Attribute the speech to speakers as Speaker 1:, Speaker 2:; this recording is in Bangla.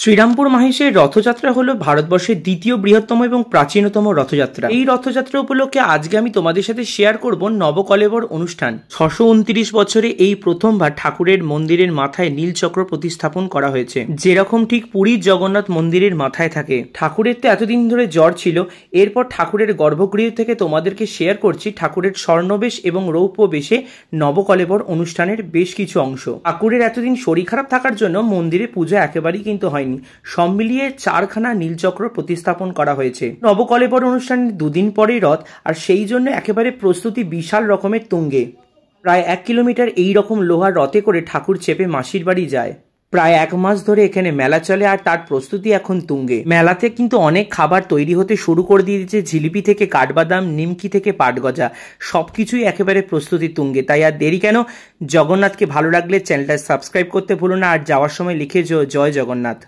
Speaker 1: শ্রীরামপুর মাহেশের রথযাত্রা হলো ভারতবর্ষের দ্বিতীয় বৃহত্তম এবং প্রাচীনতম রথযাত্রা। এই রথযাত্রা উপলক্ষে আজকে আমি তোমাদের সাথে শেয়ার করব নবকলেবর অনুষ্ঠান। 629 বছরে এই প্রথমবার ঠাকুরের মন্দিরের মাথায় নীলচক্র প্রতিস্থাপন করা হয়েছে, যেরকম ঠিক পুরীর জগন্নাথ মন্দিরের মাথায় থাকে। ঠাকুরের তো এতদিন ধরে জ্বর ছিল, এরপর ঠাকুরের গর্ভগৃহ থেকে তোমাদেরকে শেয়ার করছি ঠাকুরের স্বর্ণবেশ এবং রৌপ্য বেশে নবকলেবর অনুষ্ঠানের বেশ কিছু অংশ। ঠাকুরের এতদিন শরীর খারাপ থাকার জন্য মন্দিরে পূজা একেবারেই কিন্তু হয়নি। সব মিলিয়ে 4খানা নীলচক্র প্রতিস্থাপন করা হয়েছে। নবকলেবর অনুষ্ঠানের দুদিন পরেই রথ, আর সেই জন্য একেবারে প্রস্তুতি বিশাল রকমের তুঙ্গে। প্রায় 1 কিলোমিটার এই রকম লোহার রথে করে ঠাকুর চেপে মাসির বাড়ি যায়। প্রায় 1 মাস ধরে এখানে মেলা চলে, আর তার প্রস্তুতি এখন তুঙ্গে। মেলাতে কিন্তু অনেক খাবার তৈরি হতে শুরু করে দিয়েছে। জিলিপি থেকে কাঠবাদাম, নিমকি থেকে পাটগজা, সবকিছুই একেবারে প্রস্তুতি তুঙ্গে। তাই আর দেরি কেন, জগন্নাথকে ভালো লাগলে চ্যানেলটা সাবস্ক্রাইব করতে ভুলো না, আর যাওয়ার সময় লিখে জয় জগন্নাথ।